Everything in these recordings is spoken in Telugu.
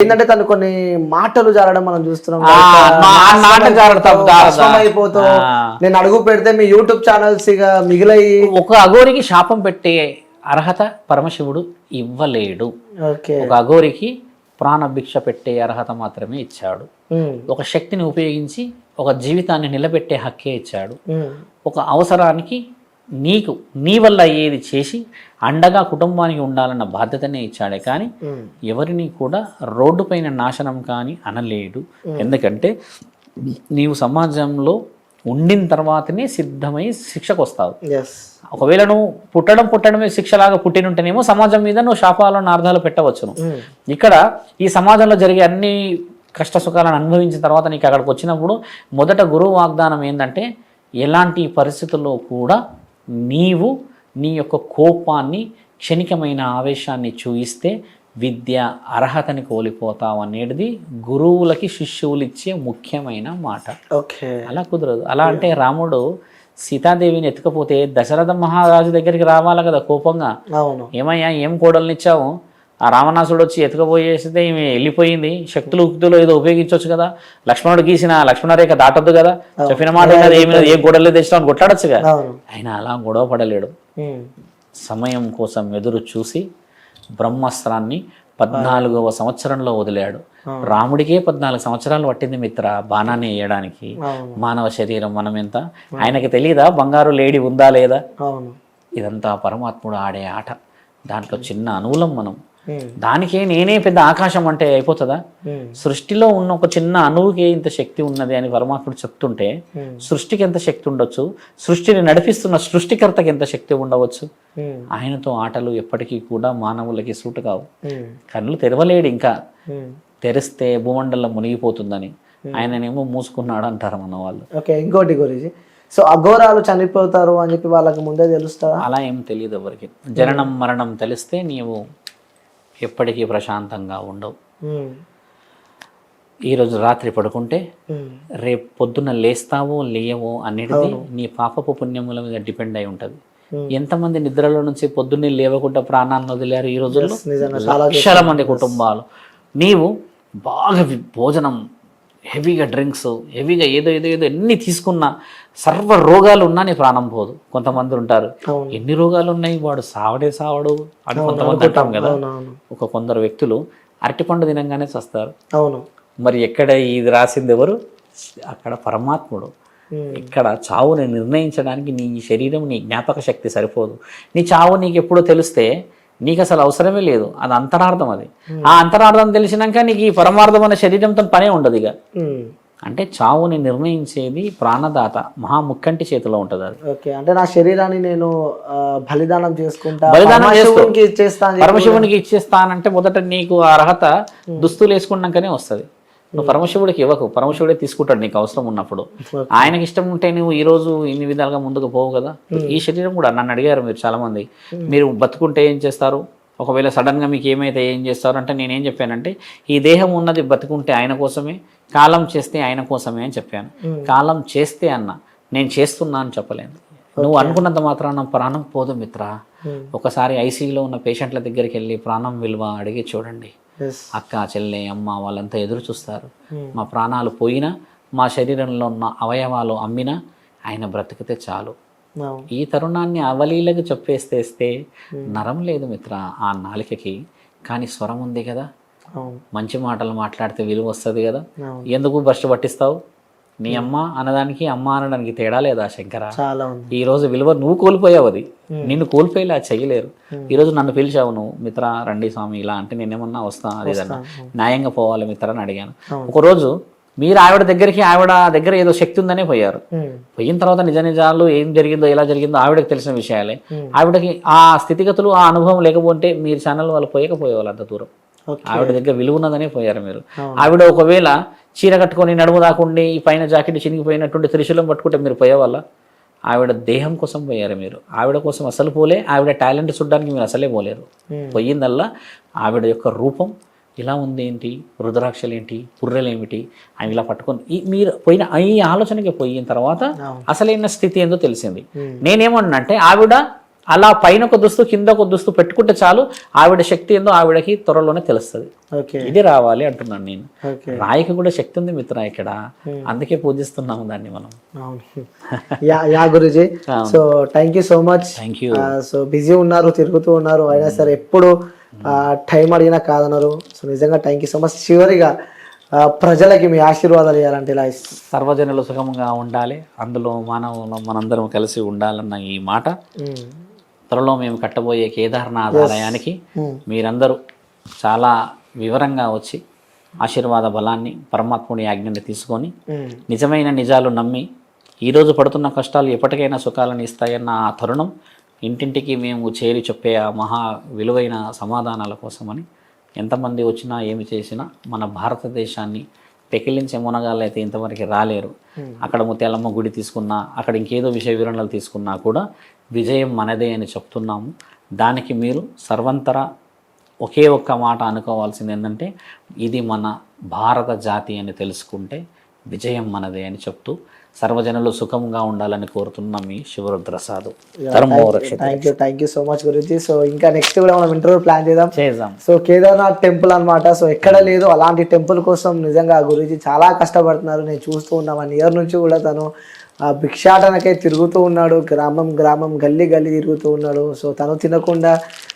ఏంటంటే తను కొన్ని మాటలు జారడం మనం చూస్తున్నాం. అయిపోతూ నేను అడుగు పెడితే మీ యూట్యూబ్ ఛానల్స్ ఇక మిగిలయి. ఒక అఘోరికి శాపం పెట్టే అర్హత పరమశివుడు ఇవ్వలేడు. ఒక అఘోరికి ప్రాణభిక్ష పెట్టే అర్హత మాత్రమే ఇచ్చాడు. ఒక శక్తిని ఉపయోగించి ఒక జీవితాన్ని నిలబెట్టే హక్కే ఇచ్చాడు. ఒక అవసరానికి నీకు నీ వల్ల ఏది చేసి అండగా కుటుంబానికి ఉండాలన్న బాధ్యతనే ఇచ్చాడే కానీ ఎవరిని కూడా రోడ్డు పైన నాశనం కానీ అనలేడు. ఎందుకంటే నీవు సమాజంలో ఉండిన తర్వాతనే సిద్ధమై శిక్షకు వస్తావు. ఒకవేళ నువ్వు పుట్టడమే శిక్షలాగా పుట్టినుంటేనేమో సమాజం మీద నువ్వు శాపాలను అర్థాలు పెట్టవచ్చును. ఇక్కడ ఈ సమాజంలో జరిగే అన్ని కష్ట సుఖాలను అనుభవించిన తర్వాత నీకు అక్కడికి వచ్చినప్పుడు మొదట గురువు వాగ్దానం ఏంటంటే ఎలాంటి పరిస్థితుల్లో కూడా నీవు నీ యొక్క కోపాన్ని క్షణికమైన ఆవేశాన్ని చూయిస్తే విద్య అర్హతని కోల్పోతావు అనేది గురువులకి శిష్యువులు ఇచ్చే ముఖ్యమైన మాట. అలా కుదరదు. అలా అంటే రాముడు సీతాదేవిని ఎత్తుకపోతే దశరథ మహారాజు దగ్గరికి రావాలి కదా కోపంగా. ఏమయ్యా ఏం కోడల్నిచ్చావు? ఆ రావణాసుడు వచ్చి ఎత్తుకపోయేస్తే ఈమె వెళ్ళిపోయింది, శక్తులు ఉక్తులు ఏదో ఉపయోగించవచ్చు కదా, లక్ష్మణుడు గీసిన లక్ష్మణరేఖ దాటొద్దు కదా, చెప్పిన మాట ఏం గొడవలు తెచ్చినా కొట్లాడచ్చు కదా. ఆయన అలా గొడవ పడలేడు. సమయం కోసం ఎదురు చూసి బ్రహ్మాస్త్రాన్ని 14వ సంవత్సరంలో వదిలాడు. రాముడికే 14 సంవత్సరాలు పట్టింది మిత్ర బాణాన్ని వేయడానికి. మానవ శరీరం మనం ఎంత, ఆయనకి తెలియదా బంగారు లేడి ఉందా లేదా? ఇదంతా పరమాత్ముడు ఆడే ఆట. దాంట్లో చిన్న అణువులం మనం. దానికే నేనే పెద్ద ఆకాశం అంటే అయిపోతుందా? సృష్టిలో ఉన్న ఒక చిన్న అణువుకి ఇంత శక్తి ఉన్నది అని పరమాత్ముడు చెప్తుంటే సృష్టికి ఎంత శక్తి ఉండొచ్చు, సృష్టిని నడిపిస్తున్న సృష్టికర్తకి ఎంత శక్తి ఉండవచ్చు? ఆయనతో ఆటలు ఎప్పటికీ కూడా మానవులకి సూటు కావు. కళ్ళు తెరవలేడు, ఇంకా తెరిస్తే భూమండలం మునిగిపోతుందని. ఆయననేమో మూసుకున్నాడు అంటారు మన వాళ్ళు. ఇంకోటి గురించి, సో అఘోరాలు చనిపోతారు అని చెప్పి వాళ్ళకి ముందే తెలుస్తా? అలా ఏం తెలియదు ఎవరికి. జననం మరణం తెలిస్తే నీవు ఎప్పటికీ ప్రశాంతంగా ఉండవు. ఈరోజు రాత్రి పడుకుంటే రేపు పొద్దున్న లేస్తావో లేవో అనేది నీ పాపపు పుణ్యముల మీద డిపెండ్ అయి ఉంటుంది. ఎంతమంది నిద్రలో నుంచి పొద్దున్నే లేవకుండా ప్రాణాలను వదిలేరు ఈ రోజుల్లో? లక్షల మంది కుటుంబాలు. నీవు బాగా భోజనం, హెవీగా డ్రింక్స్, హెవీగా ఏదో ఏదో ఏదో ఎన్ని తీసుకున్నా, సర్వ రోగాలు ఉన్నా నీ ప్రాణం పోదు. కొంతమంది ఉంటారు ఎన్ని రోగాలు ఉన్నాయి వాడు సావడే సావడు అని కొంతమంది అంటాం కదా. కొందరు వ్యక్తులు అరటిపండు తినంగానే చస్తారు. మరి ఎక్కడ ఇది రాసింది ఎవరు? అక్కడ పరమాత్ముడు. ఇక్కడ చావుని నిర్ణయించడానికి నీ శరీరం, నీ జ్ఞాపక శక్తి సరిపోదు. నీ చావు నీకు ఎప్పుడో తెలిస్తే నీకు అసలు అవసరమే లేదు. అది అంతరార్థం. అది ఆ అంతరార్థం తెలిసినాక నీకు ఈ పరమార్థం అనే శరీరంతో పనే ఉండదు. ఇక అంటే చావుని నిర్ణయించేది ప్రాణదాత మహాముక్కంటి చేతిలో ఉంటుంది. అది అంటే నా శరీరాన్ని నేను బలిదానం చేసుకుంటా, పరమశివునికి ఇచ్చేస్తానంటే మొదట నీకు ఆ అర్హత దుస్తులు వేసుకున్నాకనే వస్తుంది. నువ్వు పరమశివుడికి ఇవ్వకు, పరమశివుడే తీసుకుంటాడు నీకు అవసరం ఉన్నప్పుడు. ఆయనకి ఇష్టం ఉంటే నువ్వు ఈ రోజు ఇన్ని విధాలుగా ముందుకు పోవు కదా. ఈ శరీరం కూడా నన్ను అడిగారు మీరు చాలా మంది, మీరు బతుకుంటే ఏం చేస్తారు, ఒకవేళ సడన్గా మీకు ఏమైతే ఏం చేస్తారు అంటే నేనేం చెప్పానంటే ఈ దేహం ఉన్నది బతుకుంటే ఆయన కోసమే, కాలం చేస్తే ఆయన కోసమే అని చెప్పాను. కాలం చేస్తే అన్న, నేను చేస్తున్నా అని చెప్పలేను. నువ్వు అనుకున్నంత మాత్రాన ప్రాణం పోదు మిత్ర. ఒకసారి ఐసీయూలో ఉన్న పేషెంట్ల దగ్గరికి వెళ్ళి ప్రాణం విలువ అడిగి చూడండి. అక్క, చెల్లె, అమ్మ వాళ్ళంతా ఎదురు చూస్తారు. మా ప్రాణాలు పోయినా, మా శరీరంలో ఉన్న అవయవాలు అమ్మినా ఆయన బ్రతికితే చాలు. ఈ తరుణాన్ని అవలీలకు చెప్పేస్తే నరం లేదు మిత్ర ఆ నాలికకి, కానీ స్వరం ఉంది కదా. మంచి మాటలు మాట్లాడితే విలువ వస్తుంది కదా. ఎందుకు భ్రష్టు పట్టిస్తావు? నీ అమ్మ అనడానికి అమ్మ అనడానికి తేడా లేదా శంకర? ఈ రోజు విలువ నువ్వు కోల్పోయావు, అది నిన్ను కోల్పోయేలా చెయ్యలేరు. ఈరోజు నన్ను పిలిచావు నువ్వు, మిత్ర రండి స్వామి ఇలా అంటే నేనేమన్నా వస్తా, అదేదన్నా న్యాయంగా పోవాలి మిత్ర అని అడిగాను. ఒకరోజు మీరు ఆవిడ దగ్గర ఏదో శక్తి ఉందనే పోయారు. పోయిన తర్వాత నిజ నిజాలు ఏం జరిగిందో ఎలా జరిగిందో ఆవిడకి తెలిసిన విషయాలే. ఆవిడకి ఆ స్థితిగతులు ఆ అనుభవం లేకపోతే మీరు ఛానల్ వాళ్ళు పోయకపోయేవాళ్ళు అంత దూరం. ఆవిడ దగ్గర విలువ ఉన్నదనే పోయారు మీరు. ఆవిడ ఒకవేళ చీర కట్టుకొని నడుము దాకుండి ఈ పైన జాకెట్ చినిగిపోయినటువంటి త్రిశూలం పట్టుకుంటే మీరు పోయేవాళ్ళ? ఆవిడ దేహం కోసం పోయారు మీరు, ఆవిడ కోసం అసలు పోలే. ఆవిడ టాలెంట్ చూడడానికి మీరు అసలే పోలేరు. పోయిందల్లా ఆవిడ యొక్క రూపం ఇలా ఉంది ఏంటి, రుద్రాక్షలు ఏంటి, పుర్రెలు ఏమిటి అని ఇలా పట్టుకొని మీరు పోయిన ఈ ఆలోచనకి పోయిన తర్వాత అసలైన స్థితి ఏందో తెలిసింది. నేనేమన్నా అంటే ఆవిడ అలా పైన ఒక దుస్తు కింద ఒక దుస్తు పెట్టుకుంటే చాలు ఆవిడ శక్తి ఏందో ఆవిడకి త్వరలోనే తెలుస్తుంది. ఓకే ఇది రావాలి అంటున్నాను నేను. ఓకే రాయికి కూడా శక్తి ఉంది మిత్ర ఇక్కడ, అందుకే పూజిస్తున్నాము దాన్ని మనం. అవును. Yeah Guruji, so thank you so much. Thank you. So busy ఉన్నారు, తిరుగుతూ ఉన్నారు, అయినా సరే ఎప్పుడు టైం అడిగినా కాదన్నారు. సో నిజంగా థ్యాంక్ యూ సో మచ్. చివరిగా ప్రజలకి మీ ఆశీర్వాదాలు ఇవ్వాలంటే ఇలా సర్వజనులు సుఖంగా ఉండాలి, అందులో మానవులు మనందరం కలిసి ఉండాలన్న ఈ మాట. త్వరలో మేము కట్టబోయే కేదార్నాథ్ ఆలయానికి మీరందరూ చాలా వివరంగా వచ్చి ఆశీర్వాద బలాన్ని, పరమాత్ముడి ఆజ్ఞని తీసుకొని నిజమైన నిజాలు నమ్మి ఈరోజు పడుతున్న కష్టాలు ఎప్పటికైనా సుఖాలను ఇస్తాయన్న ఆ తరుణం ఇంటింటికి మేము చేరి చెప్పే ఆ మహా విలువైన సమాధానాల కోసమని ఎంతమంది వచ్చినా ఏమి చేసినా మన భారతదేశాన్ని పెకిలించే మునగాళ్ళు అయితే ఇంతవరకు రాలేరు. అక్కడ ముత్యాలమ్మ గుడి తీసుకున్నా, అక్కడ ఇంకేదో విషయ వివరణలు తీసుకున్నా కూడా విజయం మనదే అని చెప్తున్నాము. దానికి మీరు సర్వంతర ఒకే ఒక్క మాట అనుకోవాల్సింది ఏంటంటే ఇది మన భారత జాతి అని తెలుసుకుంటే విజయం మనదే అని చెప్తూ సర్వజనులు సుఖంగా ఉండాలని కోరుతున్న మీ శివరుద్ర సాధు. థ్యాంక్ యూ సో మచ్ గురించి. సో ఇంకా నెక్స్ట్ కూడా మనం ఇంటర్వ్యూ ప్లాన్ చేద్దాం. సో కేదార్నాథ్ టెంపుల్ అన్నమాట. సో ఎక్కడ లేదు అలాంటి టెంపుల్ కోసం నిజంగా గురించి చాలా కష్టపడుతున్నారు. నేను చూస్తూ ఉన్నా 1 year నుంచి కూడా తను భిక్షాటనకై తిరుగుతూ ఉన్నాడు, గ్రామం గ్రామం గల్లీ గల్లీ తిరుగుతూ ఉన్నాడు. సో తను తినకుండా,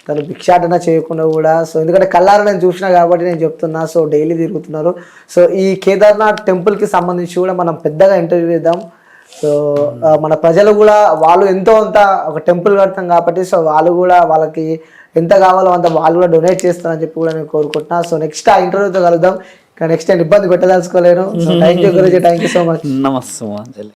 తను భిక్షాటన చేయకుండా కూడా, సో ఎందుకంటే కళ్ళారా నేను చూసినా కాబట్టి నేను చెప్తున్నా. సో డైలీ తిరుగుతున్నారు. సో ఈ కేదార్నాథ్ టెంపుల్కి సంబంధించి కూడా మనం పెద్దగా ఇంటర్వ్యూ చేద్దాం. సో మన ప్రజలు కూడా వాళ్ళు ఎంతో అంత ఒక టెంపుల్ కడతాం కాబట్టి సో వాళ్ళు కూడా వాళ్ళకి ఎంత కావాలో అంత వాళ్ళు కూడా డొనేట్ చేస్తారని చెప్పి కూడా నేను కోరుకుంటున్నా. సో నెక్స్ట్ ఆ ఇంటర్వ్యూతో కలుద్దాం. నెక్స్ట్ నేను ఇబ్బంది పెట్టదలుచుకోలేను. So thank you Guruji, thank you so much. నమస్తే.